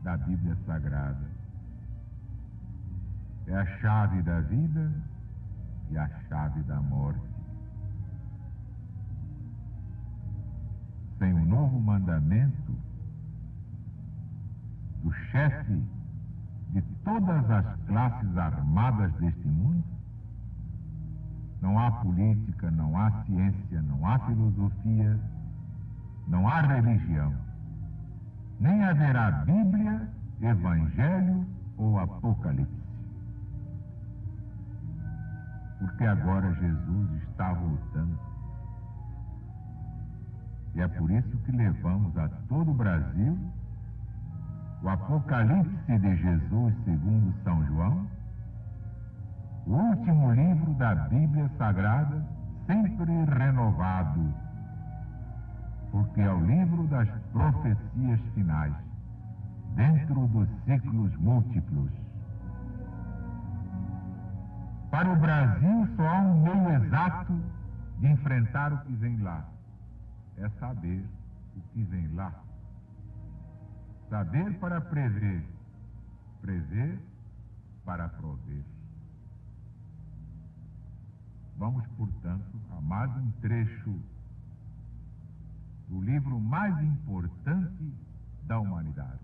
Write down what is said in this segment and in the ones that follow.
da Bíblia Sagrada. É a chave da vida e a chave da morte. Sem o novo mandamento do chefe de todas as classes armadas deste mundo, não há política, não há ciência, não há filosofia, não há religião. Nem haverá Bíblia, Evangelho ou Apocalipse. Porque agora Jesus está voltando. E é por isso que levamos a todo o Brasil o Apocalipse de Jesus segundo São João, o último livro da Bíblia Sagrada, sempre renovado, porque é o livro das profecias finais, dentro dos ciclos múltiplos. Para o Brasil só há um meio exato de enfrentar o que vem lá. É saber o que vem lá. Saber para prever, prever para prover. Vamos, portanto, a mais um trecho do livro mais importante da humanidade.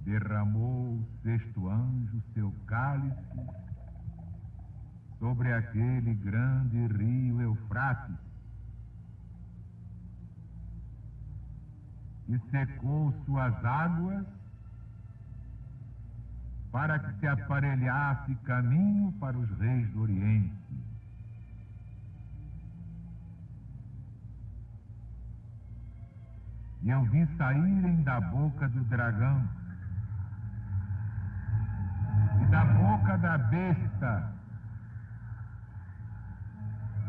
Derramou o sexto anjo seu cálice sobre aquele grande rio Eufrates e secou suas águas para que se aparelhasse caminho para os reis do Oriente. E eu vi saírem da boca do dragão e da boca da besta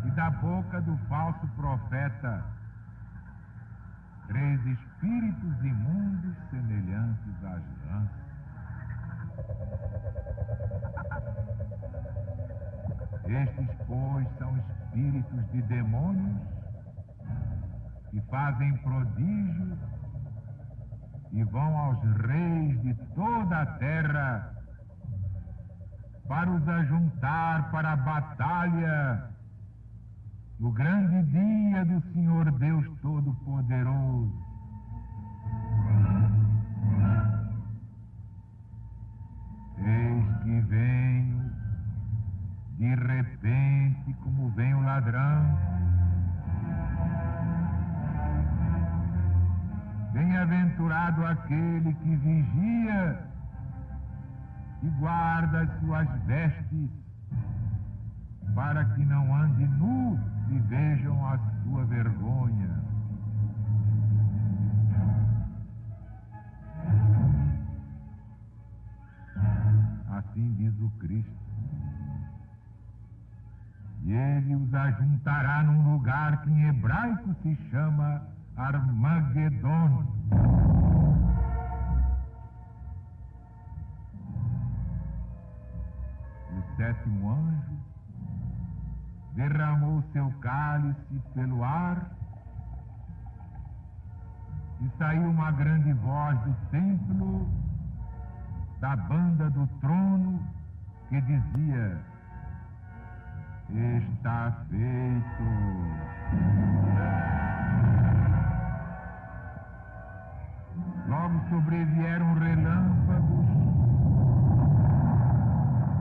e da boca do falso profeta 3 espíritos imundos semelhantes às rãs. Estes, pois, são espíritos de demônios que fazem prodígios e vão aos reis de toda a terra para os ajuntar para a batalha no grande dia do Senhor Deus Todo-Poderoso. Eis que venho de repente como vem o ladrão. Bem-aventurado aquele que vigia e guarda as suas vestes, para que não ande nu e vejam a sua vergonha. Assim diz o Cristo. E ele os ajuntará num lugar que em hebraico se chama Armagedon. O sétimo anjo derramou seu cálice pelo ar e saiu uma grande voz do templo, da banda do trono, que dizia: está feito. Logo sobrevieram relâmpagos,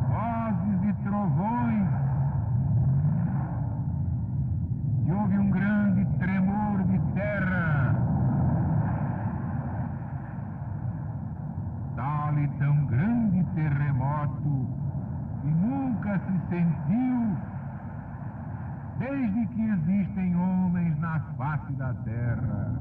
vozes e trovões, e houve um grande tremor de terra, tal e tão grande terremoto que nunca se sentiu desde que existem homens na face da terra.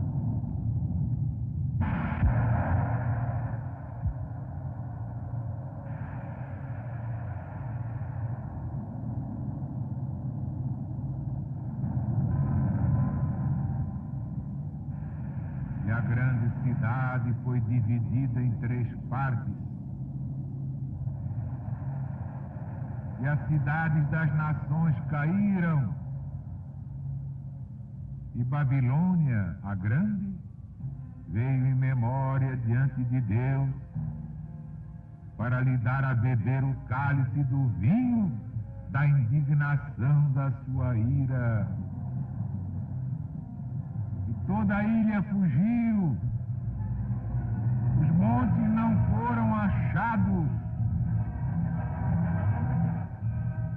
grande cidade foi dividida em 3 partes. E as cidades das nações caíram. E Babilônia, a grande, veio em memória diante de Deus para lhe dar a beber o cálice do vinho da indignação da sua ira. E toda a ilha fugiu, os montes não foram achados,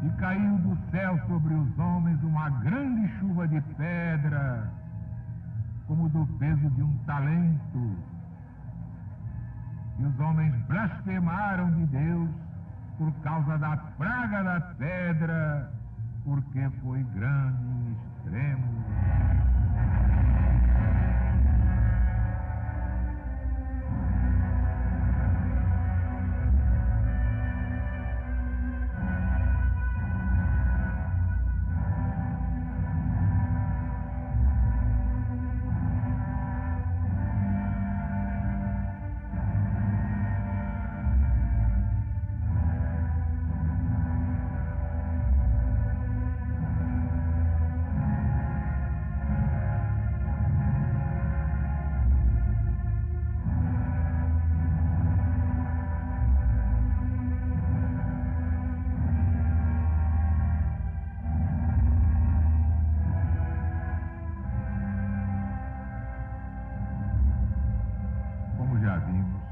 e caiu do céu sobre os homens uma grande chuva de pedra, como do peso de um talento. E os homens blasfemaram de Deus por causa da praga da pedra, porque foi grande e extremo. Já vimos,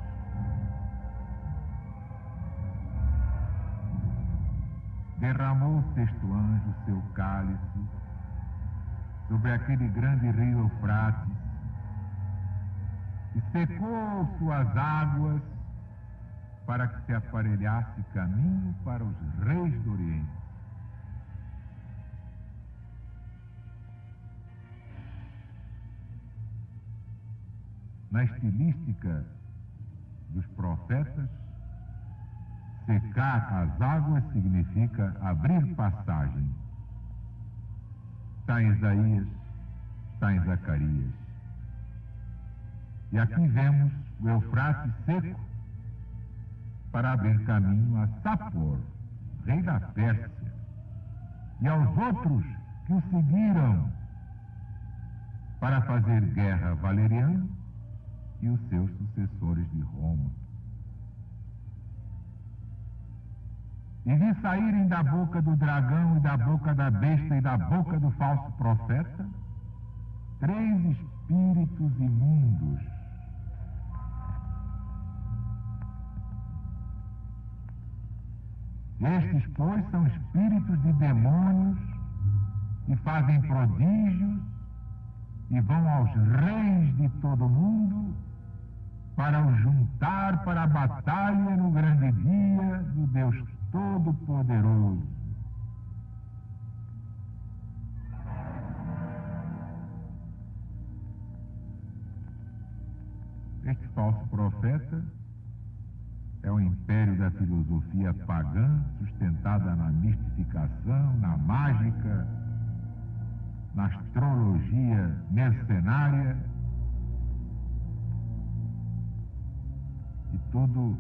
derramou o 6º anjo seu cálice sobre aquele grande rio Eufrates e secou suas águas para que se aparelhasse caminho para os reis do Oriente. Na estilística dos profetas, secar as águas significa abrir passagem. Está em Isaías, está em Zacarias. E aqui vemos o Eufrates seco para abrir caminho a Sapor, rei da Pérsia, e aos outros que o seguiram para fazer guerra a Valeriano e os seus sucessores de Roma. E vi saírem da boca do dragão e da boca da besta e da boca do falso profeta 3 espíritos imundos. Estes, pois, são espíritos de demônios e fazem prodígios e vão aos reis de todo o mundo para os juntar para a batalha no grande dia do Deus Todo-Poderoso. Este falso profeta é o império da filosofia pagã, sustentada na mistificação, na mágica, na astrologia mercenária, e tudo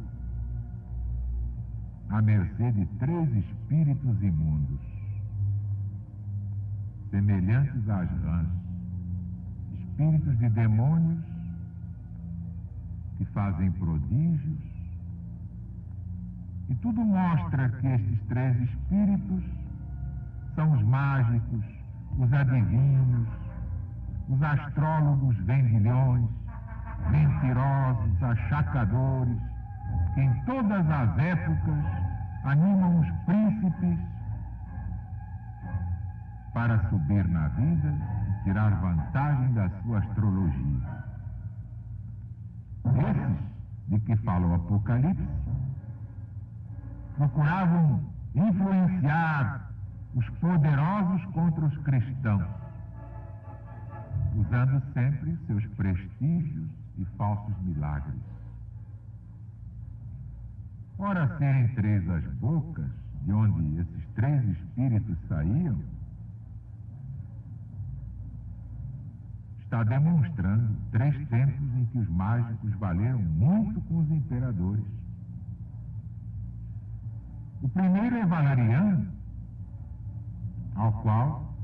à mercê de 3 espíritos imundos, semelhantes às rãs, espíritos de demônios que fazem prodígios, e tudo mostra que estes 3 espíritos são os mágicos, os adivinhos, os astrólogos vendilhões, mentirosos, achacadores, que em todas as épocas animam os príncipes para subir na vida e tirar vantagem da sua astrologia. Esses de que fala o Apocalipse procuravam influenciar os poderosos contra os cristãos, usando sempre seus prestígios e falsos milagres. Ora, serem 3 as bocas de onde esses 3 espíritos saíam, está demonstrando 3 tempos em que os mágicos valeram muito com os imperadores. O primeiro é Valeriano, ao qual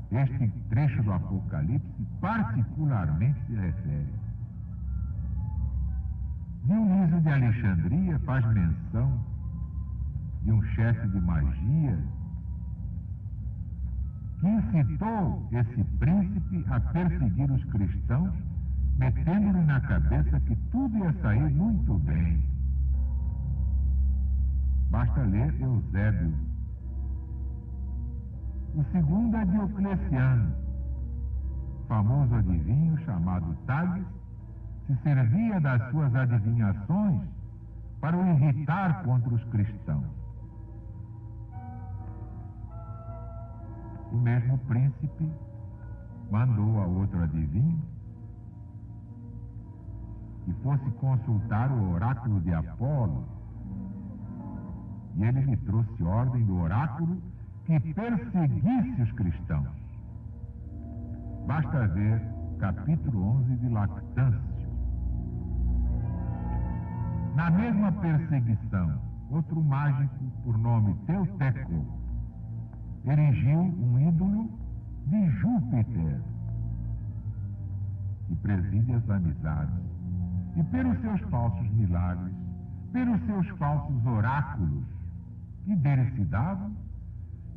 este trecho do Apocalipse particularmente se refere. Dionísio de Alexandria faz menção de um chefe de magia que incitou esse príncipe a perseguir os cristãos, metendo-lhe na cabeça que tudo ia sair muito bem. Basta ler Eusébio. O segundo é Diocleciano, famoso adivinho chamado Tages, se servia das suas adivinhações para o irritar contra os cristãos. O mesmo príncipe mandou a outro adivinho que fosse consultar o oráculo de Apolo, e ele lhe trouxe ordem do oráculo que perseguisse os cristãos. Basta ver capítulo 11 de Lactâncio. Na mesma perseguição, outro mágico por nome Teuteco erigiu um ídolo de Júpiter, que preside as amizades, e pelos seus falsos milagres, pelos seus falsos oráculos, que dele se davam,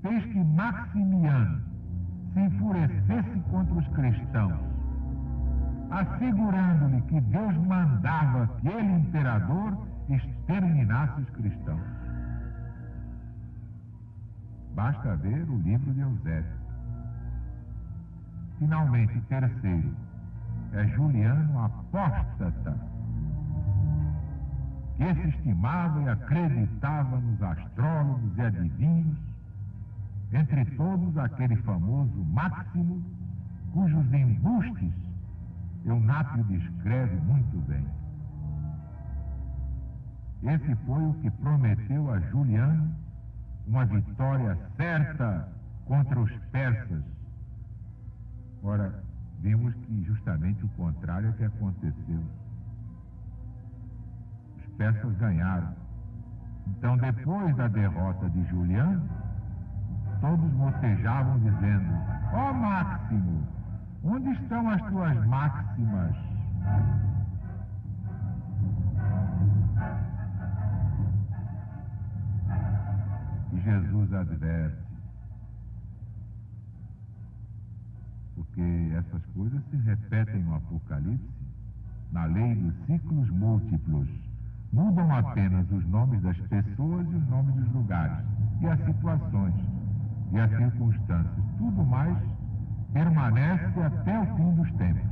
fez que Maximiano se enfurecesse contra os cristãos, assegurando-lhe que Deus mandava que ele, imperador, exterminasse os cristãos. Basta ver o livro de Eusébio. Finalmente, terceiro, é Juliano Apóstata, que se estimava e acreditava nos astrólogos e adivinhos, entre todos aquele famoso Máximo, cujos embustes Eunápio descreve muito bem. Esse foi o que prometeu a Juliano uma vitória certa contra os persas. Ora, vimos que justamente o contrário é que aconteceu. Os persas ganharam. Então, depois da derrota de Juliano, todos mocejavam dizendo: ó Máximo, onde estão as tuas máximas? E Jesus adverte, porque essas coisas se repetem no Apocalipse, na lei dos ciclos múltiplos. Mudam apenas os nomes das pessoas e os nomes dos lugares, e as situações, e as circunstâncias. Tudo mais permanece até o fim dos tempos.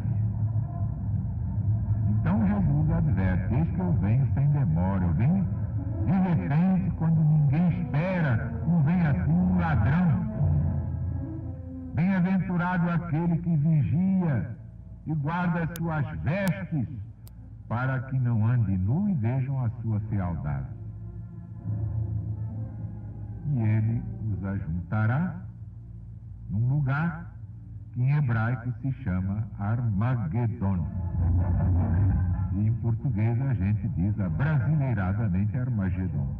Então Jesus adverte: eis que eu venho sem demora, eu venho de repente, quando ninguém espera, não vem assim um ladrão. Bem-aventurado aquele que vigia e guarda as suas vestes, para que não ande nu e vejam a sua fealdade. E ele os ajuntará num lugar que em hebraico se chama Armagedon. E em português a gente diz abrasileiradamente Armagedon.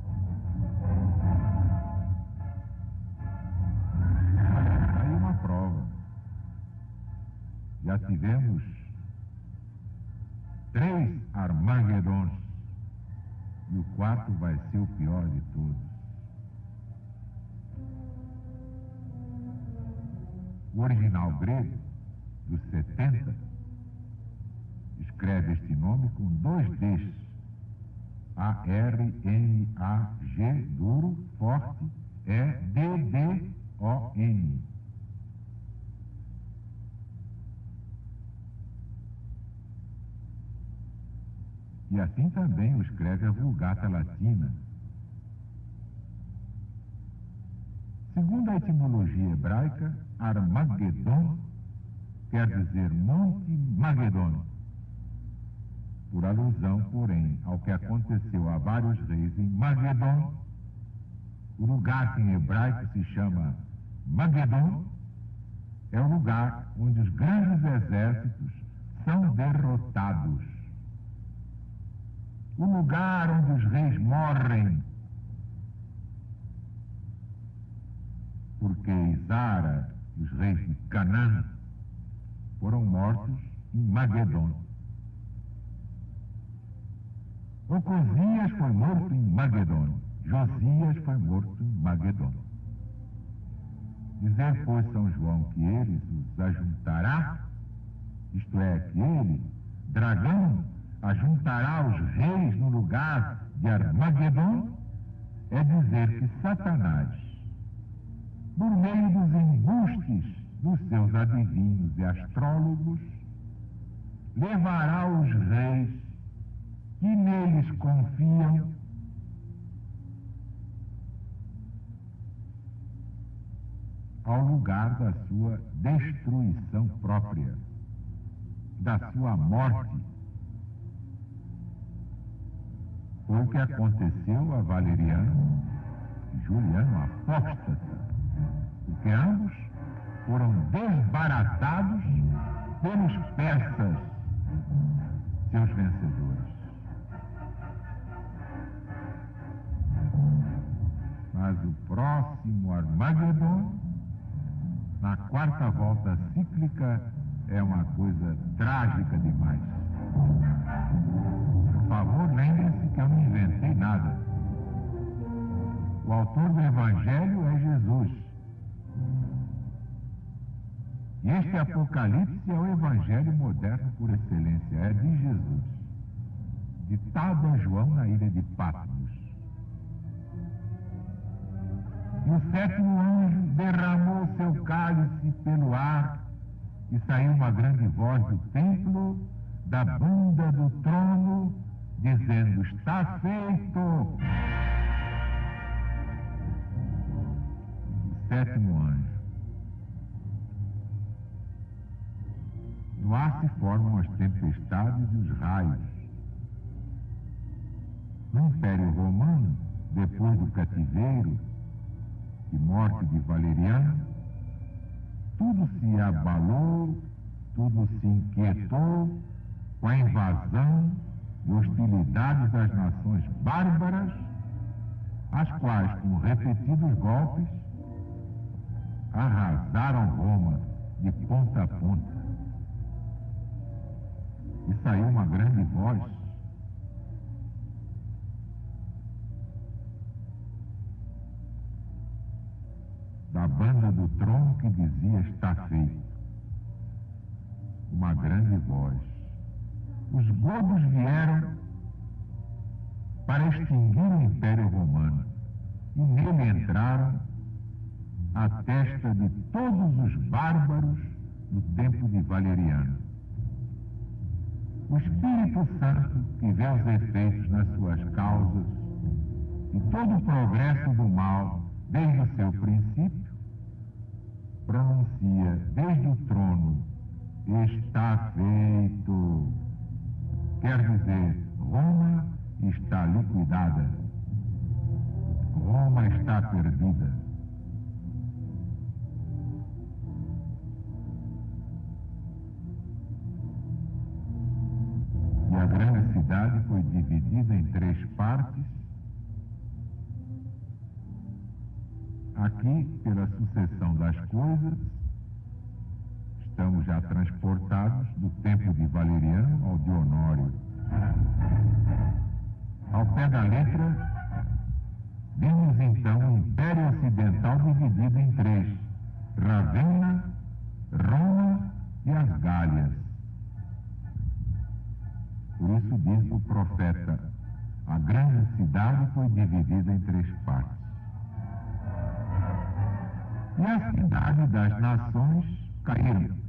Aí uma prova. Já tivemos 3 Armagedons e o 4º vai ser o pior de todos. O original grego, dos 70, escreve este nome com 2 Ds. A-R-M-A-G, duro, forte, E-D-D-O-N. E assim também o escreve a Vulgata Latina. Segundo a etimologia hebraica, Armagedon quer dizer Monte Magedon, por alusão, porém, ao que aconteceu a vários reis em Magedon, o lugar que em hebraico se chama Magedon, é o lugar onde os grandes exércitos são derrotados. O lugar onde os reis morrem, porque Isara e os reis de Canaã foram mortos em Magedon. Ocosias foi morto em Magedon. Josias foi morto em Magedon. Dizer, pois, São João, que ele os ajuntará, isto é, que ele, dragão, ajuntará os reis no lugar de Armagedon, é dizer que Satanás, por meio dos embustes dos seus adivinhos e astrólogos, levará os reis que neles confiam ao lugar da sua destruição própria, da sua morte. Foi o que aconteceu a Valeriano e Juliano Apóstata, porque ambos foram desbaratados pelos persas, seus vencedores. Mas o próximo Armagedon, na quarta volta cíclica, é uma coisa trágica demais. Por favor, lembrem-se que eu não inventei nada. O autor do Evangelho é Jesus. E este Apocalipse é o Evangelho moderno por excelência, é de Jesus, ditado a João na ilha de Patmos. E o sétimo anjo derramou seu cálice pelo ar, e saiu uma grande voz do templo, da banda do trono, dizendo: está feito! O sétimo anjo. No ar se formam as tempestades e os raios. No Império Romano, depois do cativeiro e morte de Valeriano, tudo se abalou, tudo se inquietou com a invasão e hostilidades das nações bárbaras, as quais, com repetidos golpes, arrasaram Roma de ponta a ponta. E saiu uma grande voz: da banda do trono, que dizia: está feito. Uma grande voz. Os godos vieram para extinguir o Império Romano, e nele entraram a testa de todos os bárbaros do tempo de Valeriano. O Espírito Santo, que vê os efeitos nas suas causas e todo o progresso do mal desde o seu princípio, pronuncia desde o trono: está feito. Quer dizer, Roma está liquidada. Roma está perdida. E a grande cidade foi dividida em 3 partes. Aqui, pela sucessão das coisas, estamos já transportados do tempo de Valeriano ao de Honório. Ao pé da letra, vimos então o Império Ocidental dividido em 3: Ravenna, Roma e as Gálias. Por isso diz o profeta: a grande cidade foi dividida em 3 partes. E a cidade das nações caíram.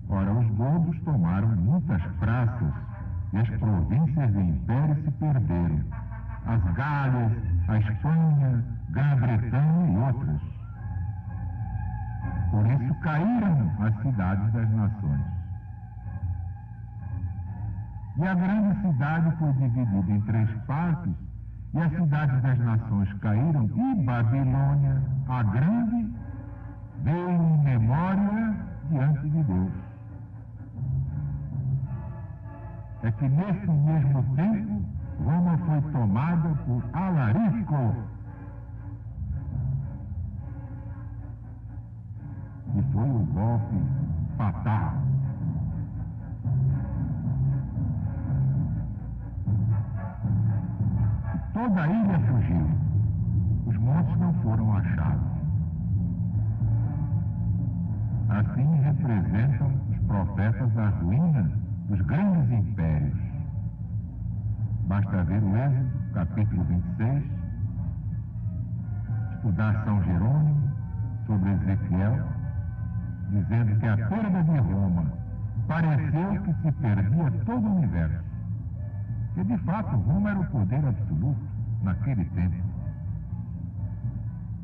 Ora, os godos tomaram muitas praças e as províncias do império se perderam. As Gálias, a Espanha, Grã-Bretanha e outras. Por isso caíram as cidades das nações. E a grande cidade foi dividida em 3 partes, e as cidades das nações caíram, e Babilônia, a grande, veio em memória diante de Deus. É que nesse mesmo tempo, Roma foi tomada por Alarico. E foi o golpe fatal. E toda a ilha fugiu. Os montes não foram achados. Assim representam os profetas a ruína dos grandes impérios. Basta ver o Êxodo, capítulo 26, estudar São Jerônimo sobre Ezequiel, dizendo que a perda de Roma pareceu que se perdia todo o universo. Que de fato Roma era o poder absoluto naquele tempo.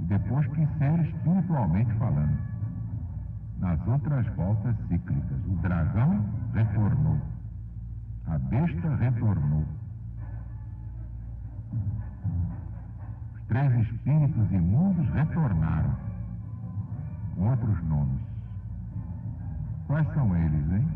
E depois quis ser espiritualmente falando. Nas outras voltas cíclicas, o dragão retornou, a besta retornou. Os três espíritos imundos retornaram, com outros nomes. Quais são eles, hein?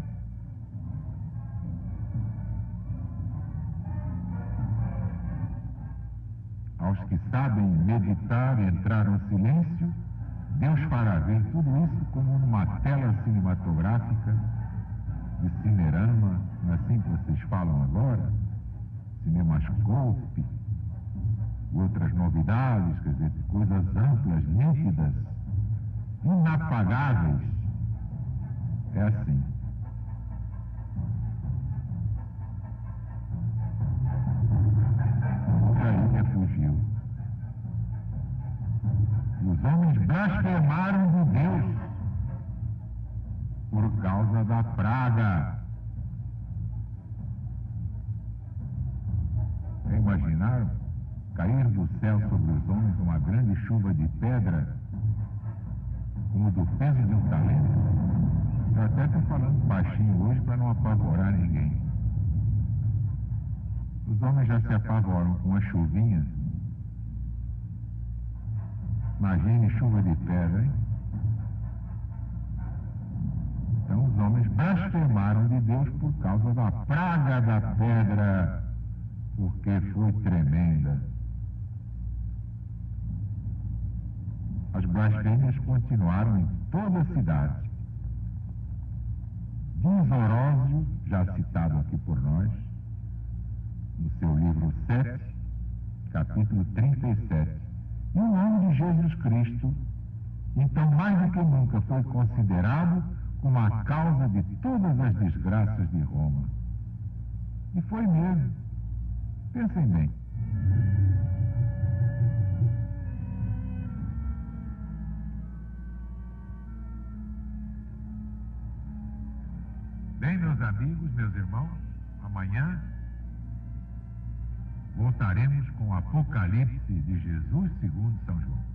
Aos que sabem meditar e entrar no silêncio, Deus fará ver tudo isso como numa tela cinematográfica de cinerama, não é assim que vocês falam agora? Cinemascope, outras novidades, quer dizer, coisas amplas, nítidas, inapagáveis. É assim. Outra ilha fugiu. Os homens blasfemaram de Deus por causa da praga. Já imaginaram cair do céu sobre os homens uma grande chuva de pedra, como do peso de um talento? Eu até estou falando baixinho hoje para não apavorar ninguém. Os homens já se apavoram com uma chuvinha. Imagine chuva de pedra, hein? Então os homens blasfemaram de Deus por causa da praga da pedra, porque foi tremenda. As blasfêmias continuaram em toda a cidade. Diz Orósio, já citado aqui por nós, no seu livro 7, capítulo 37, e o nome de Jesus Cristo, então mais do que nunca foi considerado como a causa de todas as desgraças de Roma. E foi mesmo. Pensem bem. Bem, meus amigos, meus irmãos, amanhã voltaremos com o Apocalipse de Jesus segundo São João.